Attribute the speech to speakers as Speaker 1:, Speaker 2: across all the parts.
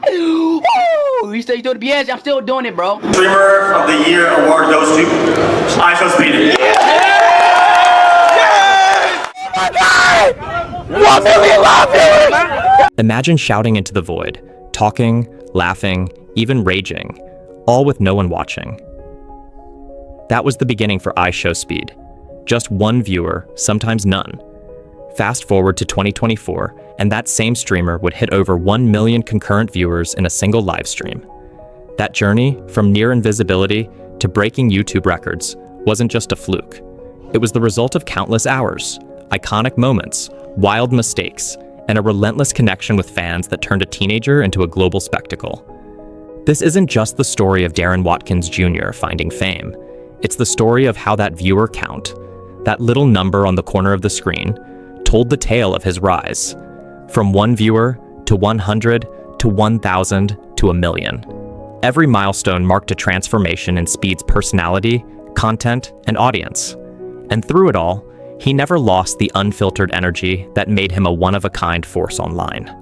Speaker 1: Ooh, you say you doing the BS? I'm still doing it, bro.
Speaker 2: Streamer of the Year award goes to IShowSpeed.
Speaker 3: Imagine shouting into the void, talking, laughing, even raging, all with no one watching. That was the beginning for IShowSpeed. Just one viewer, sometimes none. Fast forward to 2024, and that same streamer would hit over 1 million concurrent viewers in a single live stream. That journey, from near invisibility to breaking YouTube records, wasn't just a fluke. It was the result of countless hours, iconic moments, wild mistakes, and a relentless connection with fans that turned a teenager into a global spectacle. This isn't just the story of Darren Watkins Jr. finding fame. It's the story of how that viewer count, that little number on the corner of the screen, told the tale of his rise. From 1 viewer, to 100, to 1,000, to 1,000,000. Every milestone marked a transformation in Speed's personality, content, and audience. And through it all, he never lost the unfiltered energy that made him a one-of-a-kind force online.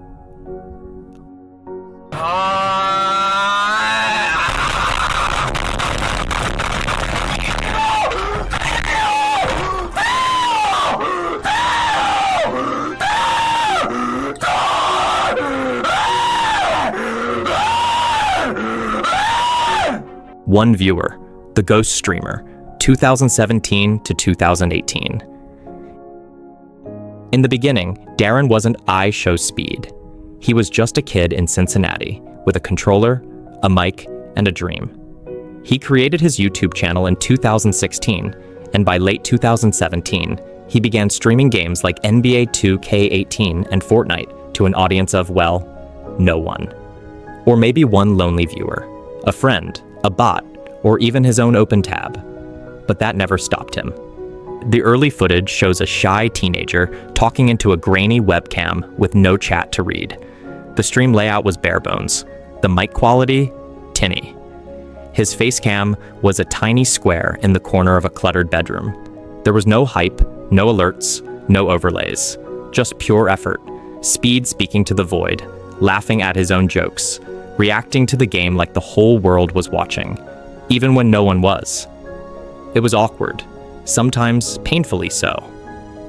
Speaker 3: One viewer, the Ghost Streamer, 2017 to 2018. In the beginning, Darren wasn't IShowSpeed. He was just a kid in Cincinnati with a controller, a mic, and a dream. He created his YouTube channel in 2016, and by late 2017, he began streaming games like NBA 2K18 and Fortnite to an audience of, well, no one. Or maybe one lonely viewer, a friend, a bot, or even his own open tab. But that never stopped him. The early footage shows a shy teenager talking into a grainy webcam with no chat to read. The stream layout was bare bones. The mic quality, tinny. His face cam was a tiny square in the corner of a cluttered bedroom. There was no hype, no alerts, no overlays. Just pure effort. Speed speaking to the void, laughing at his own jokes, reacting to the game like the whole world was watching, even when no one was. It was awkward, sometimes painfully so.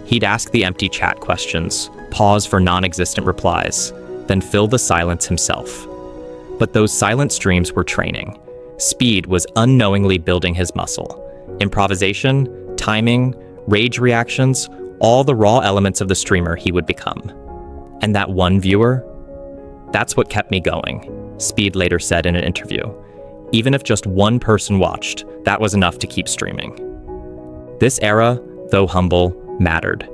Speaker 3: He'd ask the empty chat questions, pause for non-existent replies, then fill the silence himself. But those silent streams were training. Speed was unknowingly building his muscle. Improvisation, timing, rage reactions, all the raw elements of the streamer he would become. And that one viewer? That's what kept me going, Speed later said in an interview. Even if just one person watched, that was enough to keep streaming. This era, though humble, mattered.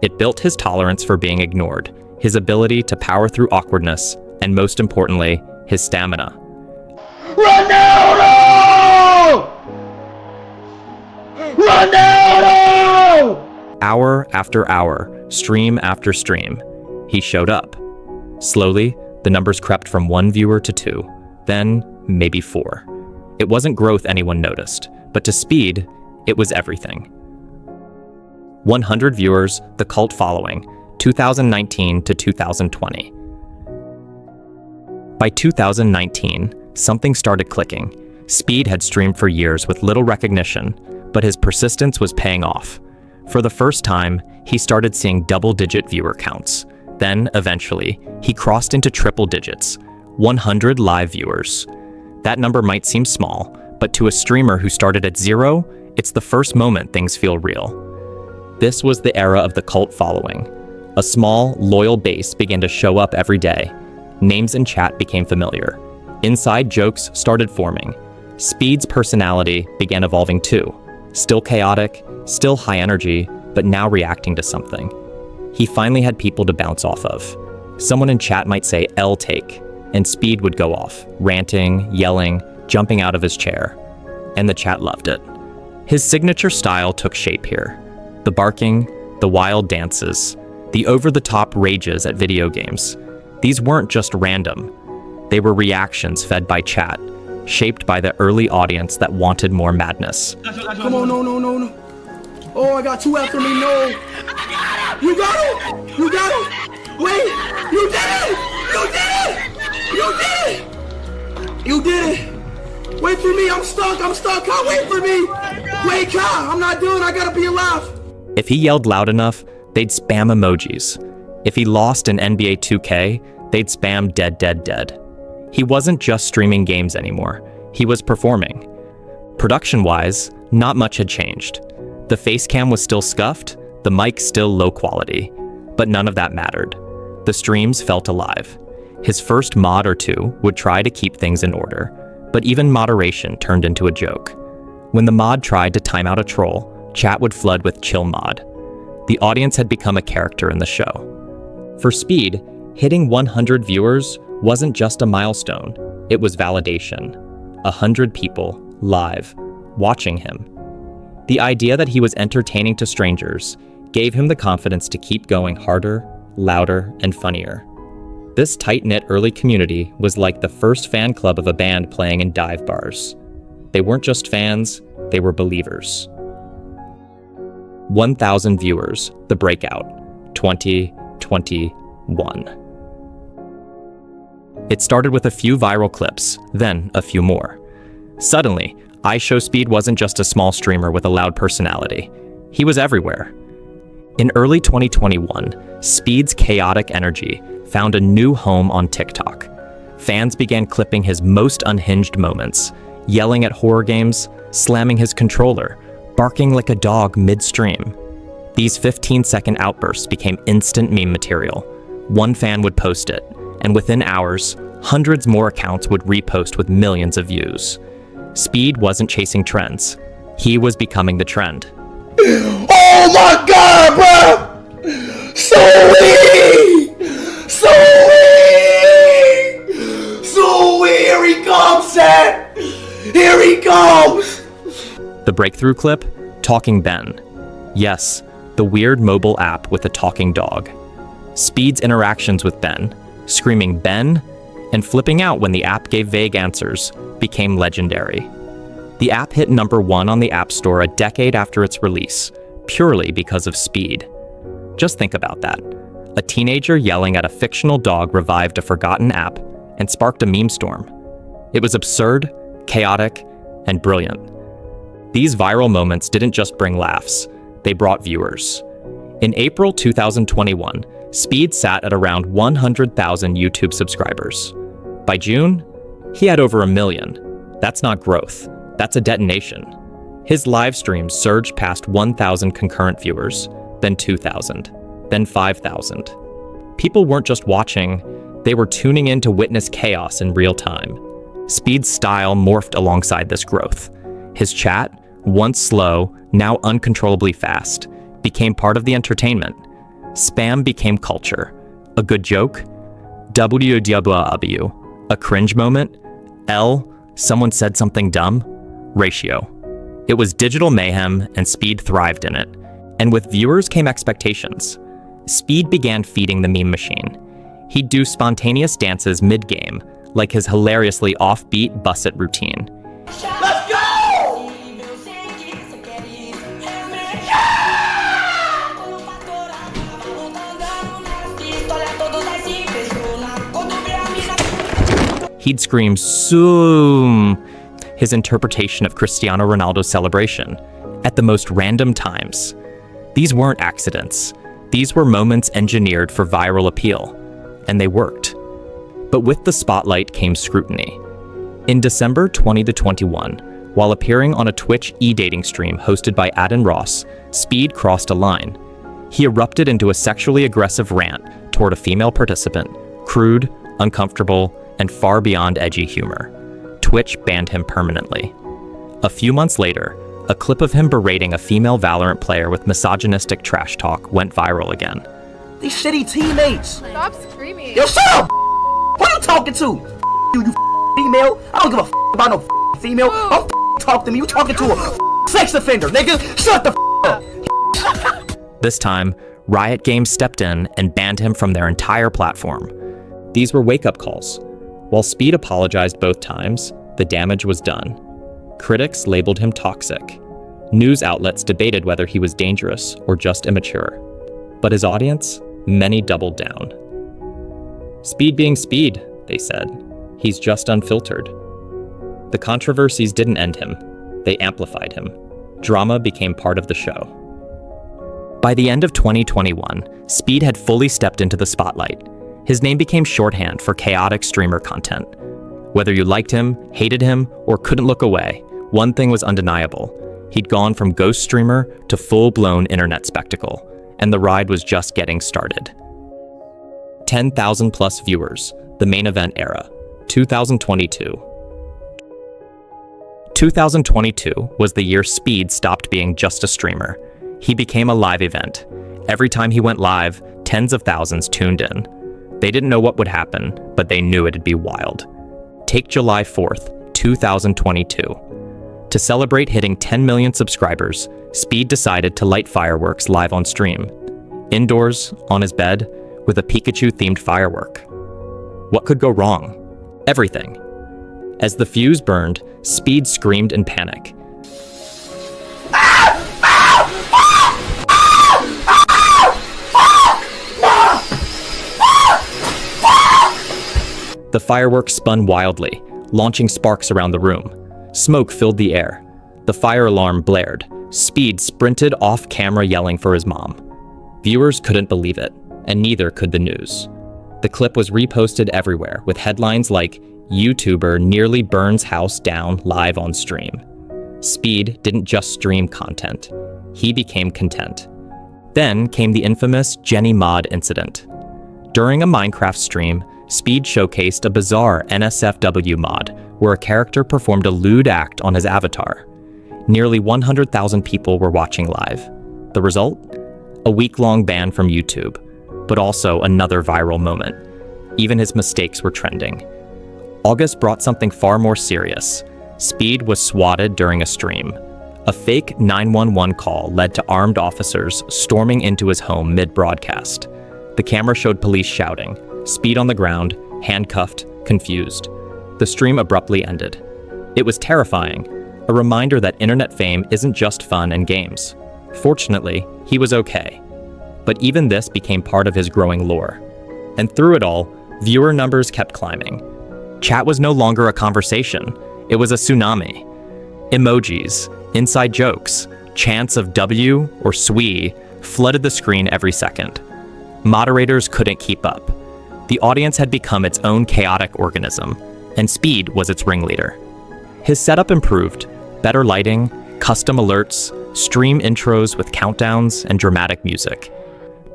Speaker 3: It built his tolerance for being ignored, his ability to power through awkwardness, and most importantly, his stamina.
Speaker 1: Ronaldo! Ronaldo!
Speaker 3: Hour after hour, stream after stream, he showed up. Slowly, the numbers crept from 1 viewer to 2, then maybe 4. It wasn't growth anyone noticed, but to Speed, it was everything. 100 viewers, the cult following, 2019 to 2020. By 2019, something started clicking. Speed had streamed for years with little recognition, but his persistence was paying off. For the first time, he started seeing double-digit viewer counts. Then, eventually, he crossed into triple digits, 100 live viewers. That number might seem small, but to a streamer who started at 0, it's the first moment things feel real. This was the era of the cult following. A small, loyal base began to show up every day. Names in chat became familiar. Inside jokes started forming. Speed's personality began evolving too. Still chaotic, still high energy, but now reacting to something. He finally had people to bounce off of. Someone in chat might say L take, and Speed would go off, ranting, yelling, jumping out of his chair. And the chat loved it. His signature style took shape here. The barking, the wild dances, the over-the-top rages at video games. These weren't just random. They were reactions fed by chat, shaped by the early audience that wanted more madness.
Speaker 4: Come on, no. Oh, I got 2 after me, no. You got him! You got him! Wait, you did it! You did it. Wait for me. I'm stuck. Kyle, wait for me. Wait, Kyle. I'm not doing it. I gotta be alive.
Speaker 3: If he yelled loud enough, they'd spam emojis. If he lost in NBA 2K, they'd spam dead, dead, dead. He wasn't just streaming games anymore. He was performing. Production-wise, not much had changed. The face cam was still scuffed, the mic still low quality. But none of that mattered. The streams felt alive. His first mod or two would try to keep things in order, but even moderation turned into a joke. When the mod tried to time out a troll, chat would flood with chill mod. The audience had become a character in the show. For Speed, hitting 100 viewers wasn't just a milestone, it was validation. 100 people, live, watching him. The idea that he was entertaining to strangers gave him the confidence to keep going harder, louder, and funnier. This tight-knit early community was like the first fan club of a band playing in dive bars. They weren't just fans, they were believers. 1,000 viewers, the Breakout, 2021. It started with a few viral clips, then a few more. Suddenly, IShowSpeed wasn't just a small streamer with a loud personality. He was everywhere. In early 2021, Speed's chaotic energy found a new home on TikTok. Fans began clipping his most unhinged moments, yelling at horror games, slamming his controller, barking like a dog mid-stream. These 15-second outbursts became instant meme material. One fan would post it, and within hours, hundreds more accounts would repost with millions of views. Speed wasn't chasing trends. He was becoming the trend.
Speaker 4: Oh my God, bro! So weak! Here he comes, Seth! Here he comes!
Speaker 3: The breakthrough clip? Talking Ben. Yes, the weird mobile app with a talking dog. Speed's interactions with Ben, screaming Ben, and flipping out when the app gave vague answers, became legendary. The app hit #1 on the App Store a decade after its release, purely because of Speed. Just think about that. A teenager yelling at a fictional dog revived a forgotten app and sparked a meme storm. It was absurd, chaotic, and brilliant. These viral moments didn't just bring laughs, they brought viewers. In April 2021, Speed sat at around 100,000 YouTube subscribers. By June, he had over 1 million. That's not growth, that's a detonation. His live streams surged past 1,000 concurrent viewers, then 2,000, then 5,000. People weren't just watching, they were tuning in to witness chaos in real time. Speed's style morphed alongside this growth. His chat, once slow, now uncontrollably fast, became part of the entertainment. Spam became culture. A good joke? WW. A cringe moment? L. Someone said something dumb? Ratio. It was digital mayhem, and Speed thrived in it. And with viewers came expectations. Speed began feeding the meme machine. He'd do spontaneous dances mid-game, like his hilariously offbeat Busset routine.
Speaker 4: Let's go!
Speaker 3: He'd scream, "Zoom!" his interpretation of Cristiano Ronaldo's celebration, at the most random times. These weren't accidents. These were moments engineered for viral appeal, and they worked. But with the spotlight came scrutiny. In December 2021, while appearing on a Twitch e-dating stream hosted by Adin Ross, Speed crossed a line. He erupted into a sexually aggressive rant toward a female participant, crude, uncomfortable, and far beyond edgy humor. Twitch banned him permanently. A few months later, a clip of him berating a female Valorant player with misogynistic trash talk went viral again.
Speaker 4: These shitty teammates.
Speaker 5: Stop screaming.
Speaker 4: Yo, shut up! Who you talking to? You female? I don't give a about no female. Don't talk to me. You talking to a sex offender, nigga. Shut the up.
Speaker 3: This time, Riot Games stepped in and banned him from their entire platform. These were wake-up calls. While Speed apologized both times, the damage was done. Critics labeled him toxic. News outlets debated whether he was dangerous or just immature. But his audience, many doubled down. Speed being Speed, they said. He's just unfiltered. The controversies didn't end him. They amplified him. Drama became part of the show. By the end of 2021, Speed had fully stepped into the spotlight. His name became shorthand for chaotic streamer content. Whether you liked him, hated him, or couldn't look away, one thing was undeniable. He'd gone from ghost streamer to full-blown internet spectacle, and the ride was just getting started. 10,000 plus viewers, the main event era, 2022. 2022 was the year Speed stopped being just a streamer. He became a live event. Every time he went live, tens of thousands tuned in. They didn't know what would happen, but they knew it'd be wild. Take July 4th, 2022. To celebrate hitting 10 million subscribers, Speed decided to light fireworks live on stream. Indoors, on his bed, with a Pikachu-themed firework. What could go wrong? Everything. As the fuse burned, Speed screamed in panic. The fireworks spun wildly, launching sparks around the room. Smoke filled the air. The fire alarm blared. Speed sprinted off camera yelling for his mom. Viewers couldn't believe it, and neither could the news. The clip was reposted everywhere with headlines like, "YouTuber nearly burns house down live on stream." Speed didn't just stream content. He became content. Then came the infamous Jenny Mod incident. During a Minecraft stream, Speed showcased a bizarre NSFW mod where a character performed a lewd act on his avatar. Nearly 100,000 people were watching live. The result? A week-long ban from YouTube, but also another viral moment. Even his mistakes were trending. August brought something far more serious. Speed was swatted during a stream. A fake 911 call led to armed officers storming into his home mid-broadcast. The camera showed police shouting, Speed on the ground, handcuffed, confused. The stream abruptly ended. It was terrifying, a reminder that internet fame isn't just fun and games. Fortunately, he was okay. But even this became part of his growing lore. And through it all, viewer numbers kept climbing. Chat was no longer a conversation, it was a tsunami. Emojis, inside jokes, chants of W or SWE flooded the screen every second. Moderators couldn't keep up. The audience had become its own chaotic organism, and Speed was its ringleader. His setup improved, better lighting, custom alerts, stream intros with countdowns and dramatic music.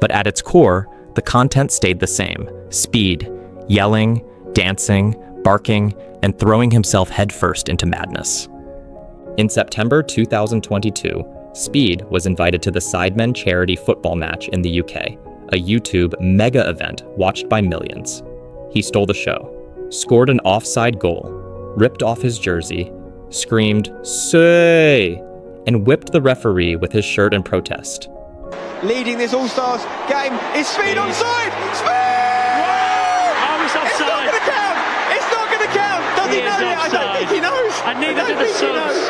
Speaker 3: But at its core, the content stayed the same. Speed, yelling, dancing, barking, and throwing himself headfirst into madness. In September 2022, Speed was invited to the Sidemen charity football match in the UK, a YouTube mega event watched by millions. He stole the show, scored an offside goal, ripped off his jersey, screamed, "Say!" and whipped the referee with his shirt in protest.
Speaker 5: Leading this All-Stars game is Speed onside! Speed!
Speaker 6: Oh, it's offside!
Speaker 5: It's not going to count! It's not going to count! Does he know yet? I don't think he knows!
Speaker 6: And neither did the subs.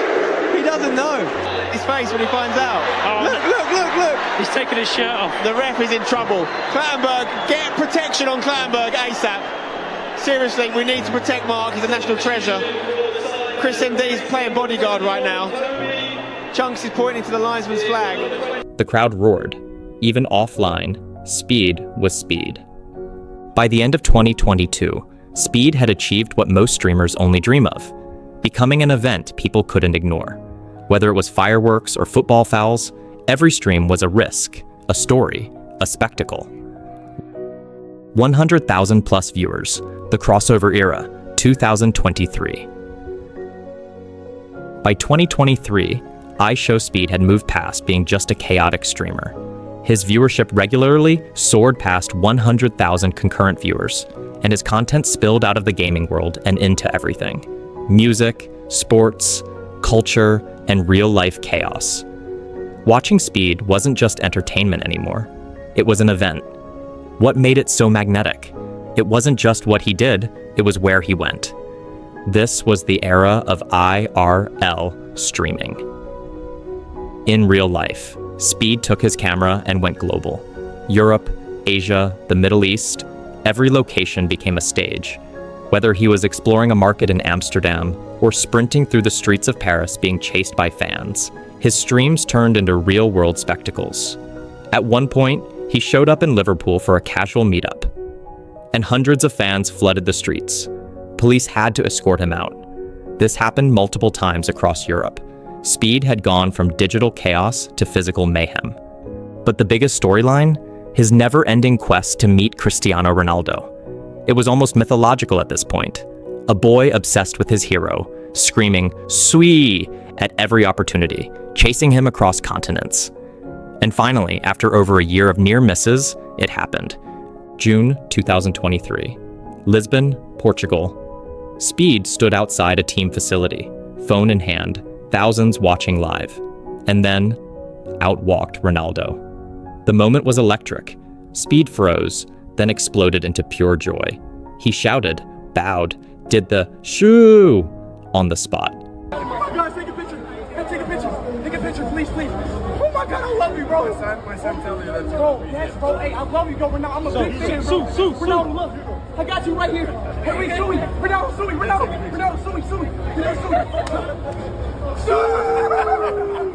Speaker 5: He doesn't know. His face when he finds out.
Speaker 6: Oh,
Speaker 5: Look!
Speaker 6: He's taking his shirt off.
Speaker 5: The ref is in trouble. Clattenburg, get protection on Clattenburg ASAP. Seriously, we need to protect Mark. He's a national treasure. Chris MD's playing bodyguard right now. Chunks is pointing to the linesman's flag.
Speaker 3: The crowd roared. Even offline, Speed was Speed. By the end of 2022, Speed had achieved what most streamers only dream of, becoming an event people couldn't ignore. Whether it was fireworks or football fouls, every stream was a risk, a story, a spectacle. 100,000 plus viewers, the crossover era, 2023. By 2023, IShowSpeed had moved past being just a chaotic streamer. His viewership regularly soared past 100,000 concurrent viewers, and his content spilled out of the gaming world and into everything. Music, sports, culture, and real-life chaos. Watching Speed wasn't just entertainment anymore. It was an event. What made it so magnetic? It wasn't just what he did, it was where he went. This was the era of IRL streaming. In real life, Speed took his camera and went global. Europe, Asia, the Middle East, every location became a stage. Whether he was exploring a market in Amsterdam or sprinting through the streets of Paris being chased by fans, his streams turned into real-world spectacles. At one point, he showed up in Liverpool for a casual meetup, and hundreds of fans flooded the streets. Police had to escort him out. This happened multiple times across Europe. Speed had gone from digital chaos to physical mayhem. But the biggest storyline? His never-ending quest to meet Cristiano Ronaldo. It was almost mythological at this point. A boy obsessed with his hero, screaming "Sui" at every opportunity, chasing him across continents. And finally, after over a year of near misses, it happened. June 2023. Lisbon, Portugal. Speed stood outside a team facility, phone in hand, thousands watching live. And then, out walked Ronaldo. The moment was electric. Speed froze, then exploded into pure joy. He shouted, bowed, did the shoo on the spot.
Speaker 7: Guys, take a picture. Take a picture. Take a picture, please, please. Oh my God, I love you, bro. My son telling you that. Bro, yes, bro. Hey, I love you, bro. Ronaldo, I'm a big fan, bro. Ronaldo, look. I got you right here. Hey, wait, Sui. Ronaldo, Sui. Ronaldo, Sui.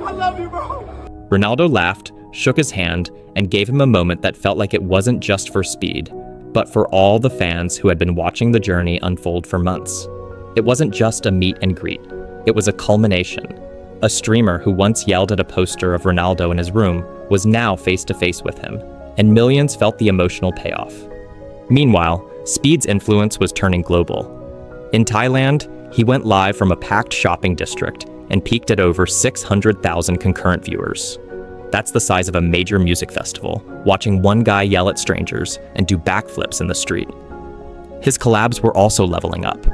Speaker 7: I love you, bro.
Speaker 3: Ronaldo laughed, shook his hand, and gave him a moment that felt like it wasn't just for Speed, but for all the fans who had been watching the journey unfold for months. It wasn't just a meet and greet. It was a culmination. A streamer who once yelled at a poster of Ronaldo in his room was now face-to-face with him, and millions felt the emotional payoff. Meanwhile, Speed's influence was turning global. In Thailand, he went live from a packed shopping district and peaked at over 600,000 concurrent viewers. That's the size of a major music festival, watching one guy yell at strangers and do backflips in the street. His collabs were also leveling up.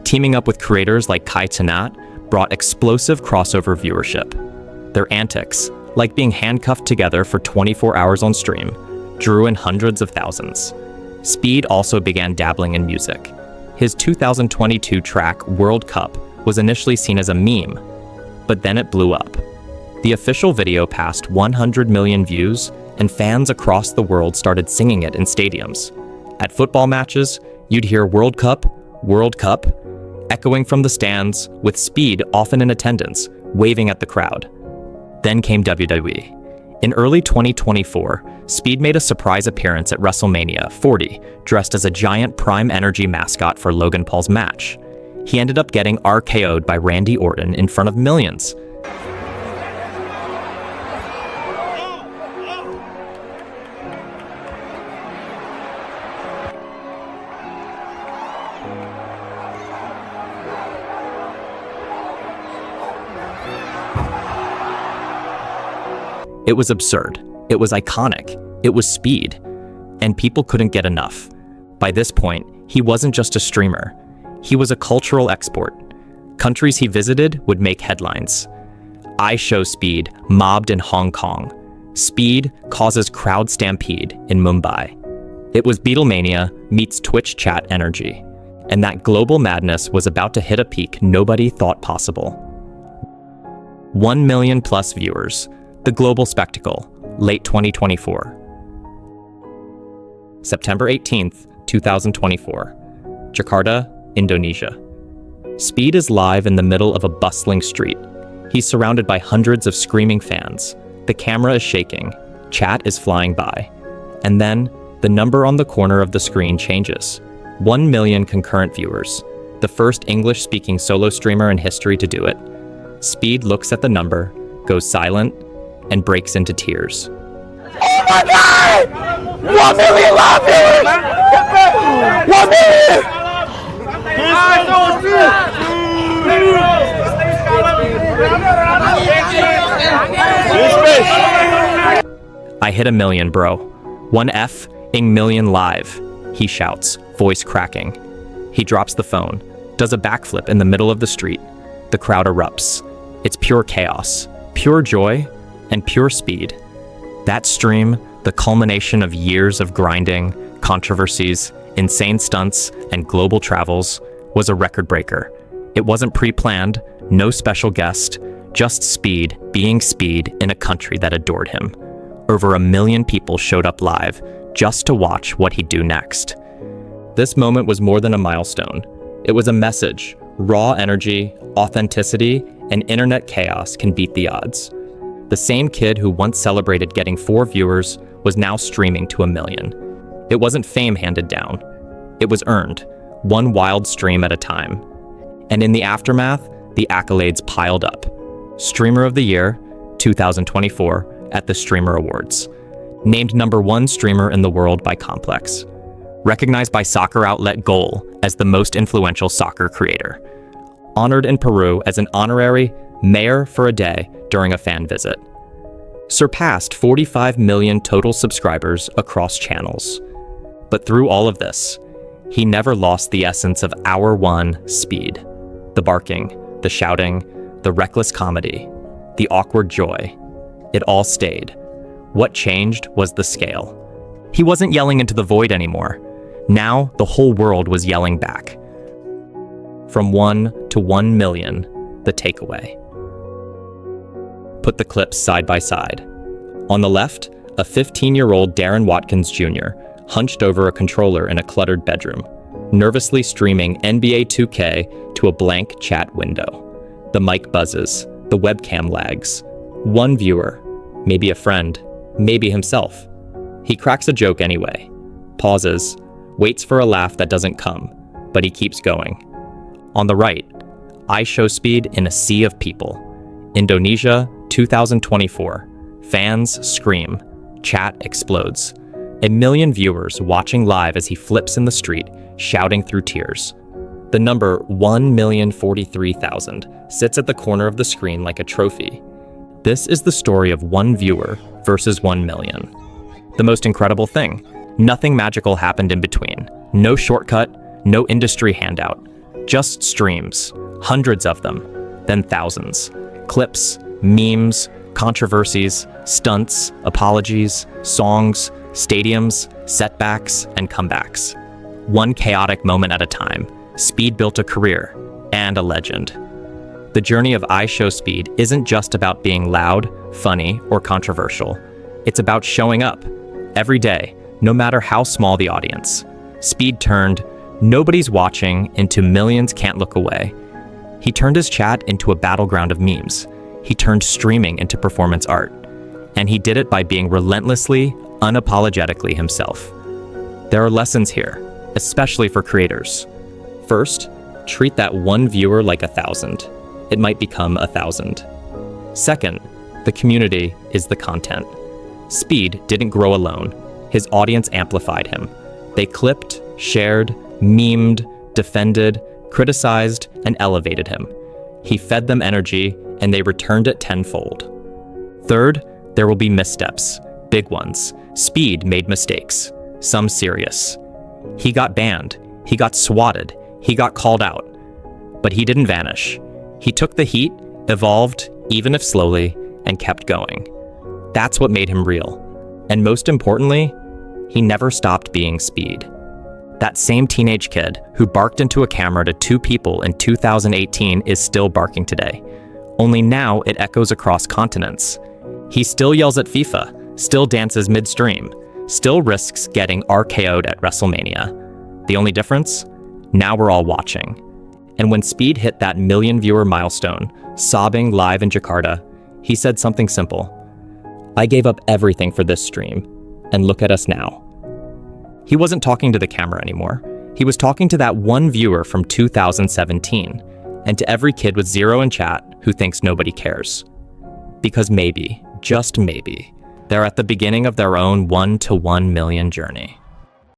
Speaker 3: Teaming up with creators like Kai Tanat brought explosive crossover viewership. Their antics, like being handcuffed together for 24 hours on stream, drew in hundreds of thousands. Speed also began dabbling in music. His 2022 track, World Cup, was initially seen as a meme, but then it blew up. The official video passed 100 million views, and fans across the world started singing it in stadiums. At football matches, you'd hear World Cup, echoing from the stands, with Speed often in attendance, waving at the crowd. Then came WWE. In early 2024, Speed made a surprise appearance at WrestleMania 40, dressed as a giant Prime Energy mascot for Logan Paul's match. He ended up getting RKO'd by Randy Orton in front of millions. It was absurd. It was iconic. It was Speed. And people couldn't get enough. By this point, he wasn't just a streamer. He was a cultural export. Countries he visited would make headlines. IShowSpeed mobbed in Hong Kong. Speed causes crowd stampede in Mumbai. It was Beatlemania meets Twitch chat energy. And that global madness was about to hit a peak nobody thought possible. 1 million plus viewers. The global spectacle, late 2024. September 18th, 2024. Jakarta, Indonesia. Speed is live in the middle of a bustling street. He's surrounded by hundreds of screaming fans. The camera is shaking. Chat is flying by. And then, the number on the corner of the screen changes. 1 million concurrent viewers. The first English-speaking solo streamer in history to do it. Speed looks at the number, goes silent, and breaks into tears.
Speaker 1: Oh my God! 1 million live viewers! 1 million!
Speaker 3: I hit 1 million, bro. 1 million live, he shouts, voice cracking. He drops the phone, does a backflip in the middle of the street. The crowd erupts. It's pure chaos, pure joy, and pure Speed. That stream, the culmination of years of grinding, controversies, insane stunts, and global travels, was a record breaker. It wasn't pre-planned, no special guest, just Speed being Speed in a country that adored him. Over 1 million people showed up live just to watch what he'd do next. This moment was more than a milestone. It was a message. Raw energy, authenticity, and internet chaos can beat the odds. The same kid who once celebrated getting 4 viewers was now streaming to 1 million. It wasn't fame handed down. It was earned, one wild stream at a time. And in the aftermath, the accolades piled up. Streamer of the Year, 2024, at the Streamer Awards. Named #1 streamer in the world by Complex. Recognized by soccer outlet Goal as the most influential soccer creator. Honored in Peru as an honorary mayor for a day during a fan visit. Surpassed 45 million total subscribers across channels. But through all of this, he never lost the essence of Hour 1 Speed. The barking, the shouting, the reckless comedy, the awkward joy. It all stayed. What changed was the scale. He wasn't yelling into the void anymore. Now, the whole world was yelling back. From 1 to 1 million, the takeaway. Put the clips side by side. On the left, a 15-year-old Darren Watkins Jr. hunched over a controller in a cluttered bedroom, nervously streaming NBA 2K to a blank chat window. The mic buzzes, the webcam lags. One viewer, maybe a friend, maybe himself. He cracks a joke anyway, pauses, waits for a laugh that doesn't come, but he keeps going. On the right, IShowSpeed in a sea of people. Indonesia, 2024. Fans scream. Chat explodes. 1 million viewers watching live as he flips in the street, shouting through tears. The number 1,043,000 sits at the corner of the screen like a trophy. This is the story of one viewer versus 1 million. The most incredible thing, nothing magical happened in between. No shortcut, no industry handout. Just streams, hundreds of them, then thousands. Clips, memes, controversies, stunts, apologies, songs, stadiums, setbacks, and comebacks. One chaotic moment at a time, Speed built a career and a legend. The journey of IShowSpeed isn't just about being loud, funny, or controversial. It's about showing up every day, no matter how small the audience. Speed turned "nobody's watching" into "millions can't look away." He turned his chat into a battleground of memes. He turned streaming into performance art. And he did it by being relentlessly, unapologetically himself. There are lessons here, especially for creators. First, treat that one viewer like 1,000. It might become 1,000. Second, the community is the content. Speed didn't grow alone. His audience amplified him. They clipped, shared, memed, defended, criticized, and elevated him. He fed them energy, and they returned it tenfold. Third, there will be missteps, big ones. Speed made mistakes, some serious. He got banned, he got swatted, he got called out. But he didn't vanish. He took the heat, evolved, even if slowly, and kept going. That's what made him real. And most importantly, he never stopped being Speed. That same teenage kid who barked into a camera to 2 people in 2018 is still barking today. Only now it echoes across continents. He still yells at FIFA, still dances midstream, still risks getting RKO'd at WrestleMania. The only difference? Now we're all watching. And when Speed hit that 1 million viewer milestone, sobbing live in Jakarta, he said something simple. "I gave up everything for this stream, and look at us now." He wasn't talking to the camera anymore. He was talking to that one viewer from 2017, and to every kid with 0 in chat who thinks nobody cares. Because maybe, just maybe, they're at the beginning of their own 1 to 1 million journey.